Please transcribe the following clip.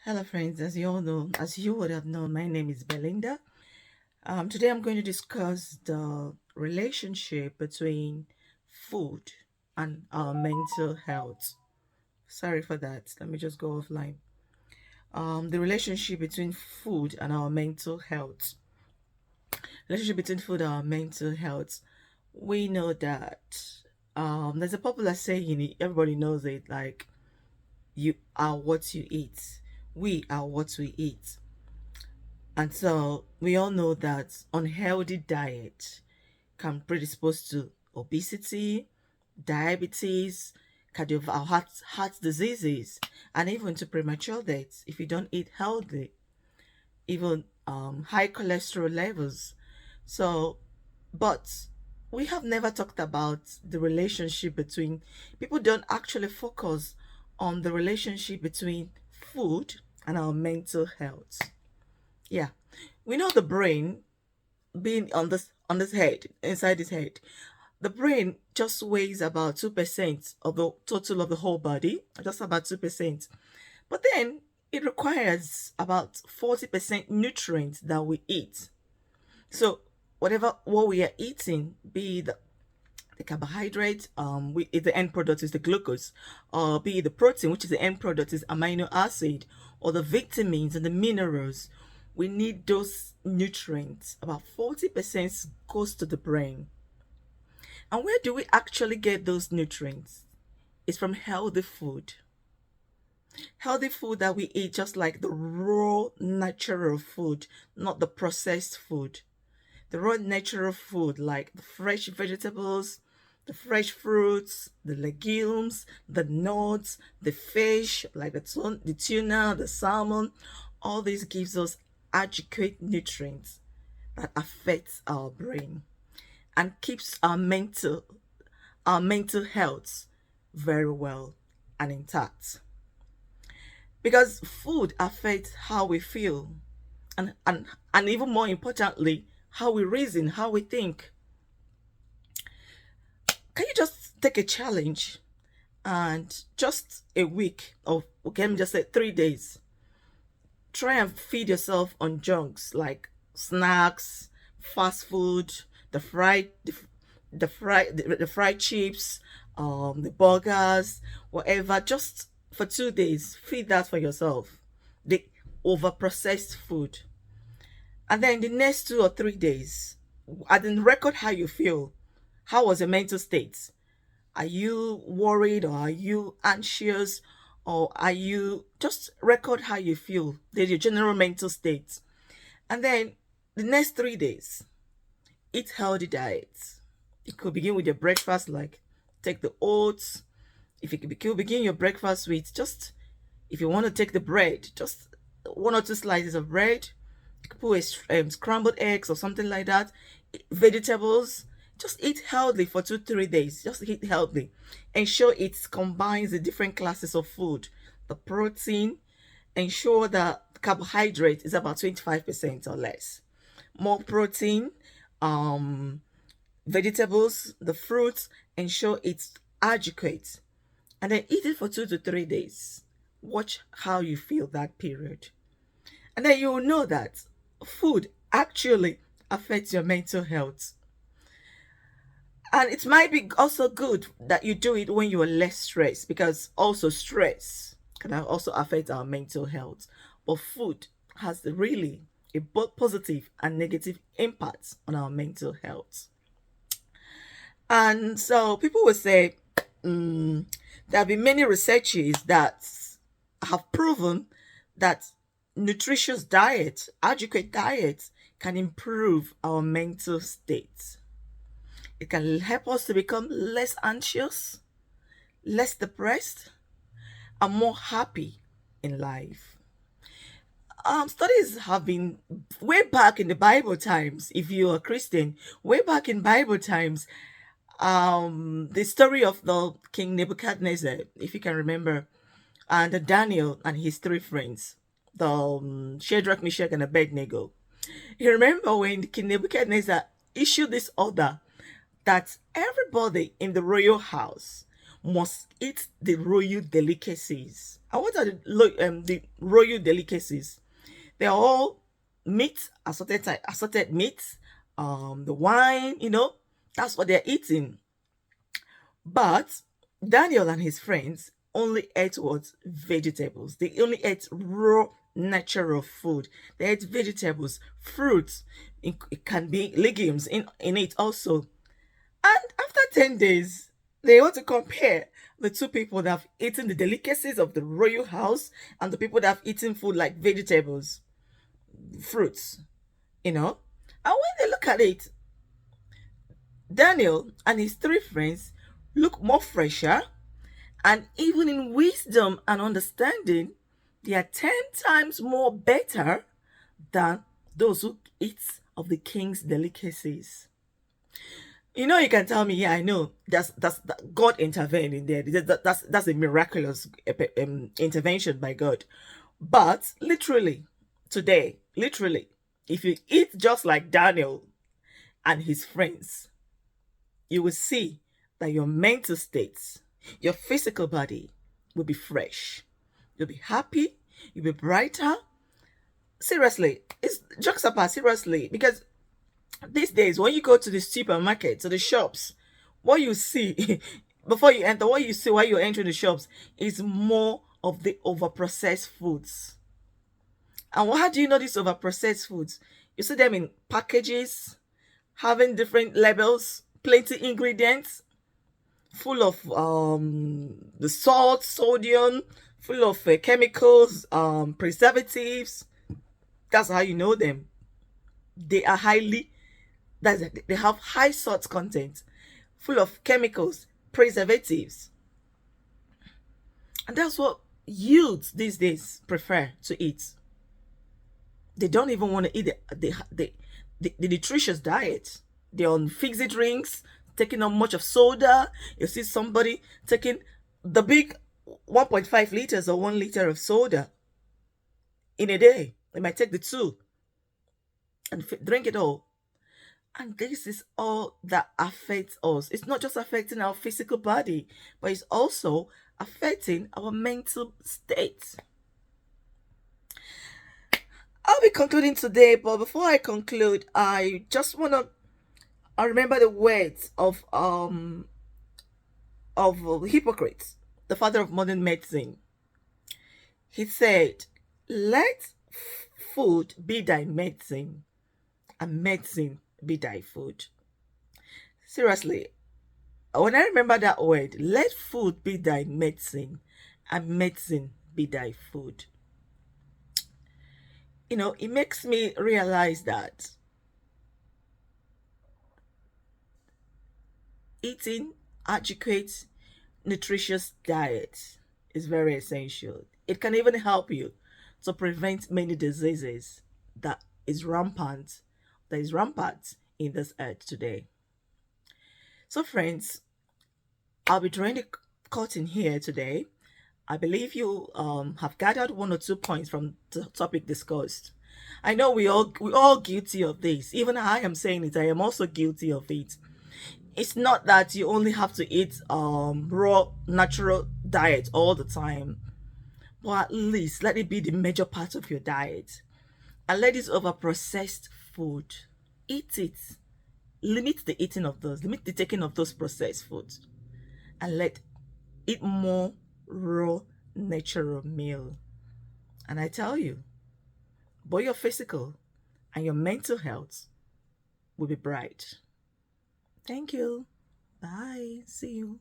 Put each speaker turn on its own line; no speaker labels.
Hello, friends. As you all know, as you would have known, my name is Belinda. Today, I'm going to discuss the relationship between food and our mental health. Sorry for that. Let me just go offline. The relationship between food and our mental health. Relationship between food and our mental health. We know that there's a popular saying. Everybody knows it. Like, you are what you eat. We are what we eat. And so we all know that unhealthy diet can predispose to obesity, diabetes, heart diseases, and even to premature death if you don't eat healthy, even high cholesterol levels. So, but we have never talked about the relationship between, people don't actually focus on the relationship between food and our mental health. Yeah. We know the brain being on this head, inside his head. The brain just weighs about 2% of the total of the whole body, just about 2%. But then it requires about 40% nutrients that we eat. So whatever what we are eating, be the carbohydrate, the end product is the glucose, or be it the protein, which is the end product is amino acid, or the vitamins and the minerals. We need those nutrients. About 40% goes to the brain. And where do we actually get those nutrients? It's from healthy food. Healthy food that we eat, just like the raw, natural food, not the processed food. The raw natural food like the fresh vegetables, the fresh fruits, the legumes, the nuts, the fish like the tuna, the salmon. All this gives us adequate nutrients that affects our brain and keeps our mental health very well and intact. Because food affects how we feel, and even more importantly, how we reason, how we think. Can you just take a challenge and just a week, or okay, let me just say 3 days, try and feed yourself on junks like snacks, fast food, the fried chips, the burgers, whatever, just for 2 days, feed that for yourself, the over processed food. And then the next 2 or 3 days, I didn't record how you feel. How was your mental state? Are you worried, or are you anxious, or are you just record how you feel? There's your general mental state. And then the next 3 days, eat healthy diets. You could begin with your breakfast, like take the oats. If you could begin your breakfast with just, if you want to take the bread, just 1 or 2 slices of bread. You could put scrambled eggs or something like that. Vegetables. Just eat healthy for 2 3 days. Just eat healthy. Ensure it combines the different classes of food. The protein. Ensure that the carbohydrate is about 25% or less. More protein. Um, Vegetables, the fruits. Ensure it's adequate, and then eat it for 2 to 3 days. Watch how you feel that period. And then you will know that food actually affects your mental health. And it might be also good that you do it when you are less stressed, because also stress can also affect our mental health. But food has really a both positive and negative impacts on our mental health. And so people will say, there have been many researches that have proven that nutritious diet, adequate diet, can improve our mental state. It can help us to become less anxious, less depressed, and more happy in life. Studies have been way back in the Bible times. If you're a Christian, way back in Bible times, the story of the King Nebuchadnezzar, if you can remember, and Daniel and his 3 friends, the Shadrach, Meshach, and Abednego. You remember when King Nebuchadnezzar issued this order that everybody in the royal house must eat the royal delicacies. And what are the royal delicacies? They're all meat, assorted meats, the wine, that's what they're eating. But Daniel and his friends only ate what? Vegetables. They only ate raw, natural food. They ate vegetables, fruits. It can be legumes in it also. And after 10 days, they want to compare the two people that have eaten the delicacies of the royal house and the people that have eaten food like vegetables, fruits, you know. And when they look at it, Daniel and his three friends look more fresher, and even in wisdom and understanding, they are 10 times more better than those who eat of the king's delicacies. You can tell me, yeah, I know that God intervened in there. That's a miraculous intervention by God. But literally, today, literally, if you eat just like Daniel and his friends, you will see that your mental states, your physical body will be fresh. You'll be happy. You'll be brighter. Seriously, it's jokes apart. Seriously, because these days when you go to the supermarket, to the shops, what you see before you enter, what you see while you're entering the shops is more of the overprocessed foods. And how do you know these overprocessed foods? You see them in packages, having different labels, plenty ingredients, full of the salt, sodium, full of chemicals, preservatives. That's how you know them. They are highly they have high salt content, full of chemicals, preservatives. And that's what youths these days prefer to eat. They don't even want to eat the nutritious diet. They're on fixed drinks, taking on much of soda. You see somebody taking the big 1.5 liters or 1 liter of soda in a day. They might take the two and drink it all. And this is all that affects us. It's not just affecting our physical body, but it's also affecting our mental state. I'll be concluding today, but before I conclude, I just wanna I remember the words of Hippocrates, the father of modern medicine. He said, "Let food be thy medicine, and medicine be thy food." Seriously, when I remember that word, let food be thy medicine, and medicine be thy food. It makes me realize that eating adequate, nutritious diet is very essential. It can even help you to prevent many diseases that is rampant in this earth today. So, friends, I'll be drawing the curtain here today. I believe you have gathered one or two points from the topic discussed. I know we all guilty of this. Even I am saying it. I am also guilty of it. It's not that you only have to eat raw natural diet all the time, but at least let it be the major part of your diet, and let this over processed food. Eat it. Limit the eating of those. Limit the taking of those processed foods, and let eat more raw natural meal. And I tell you, both your physical and your mental health will be bright. Thank you. Bye. See you.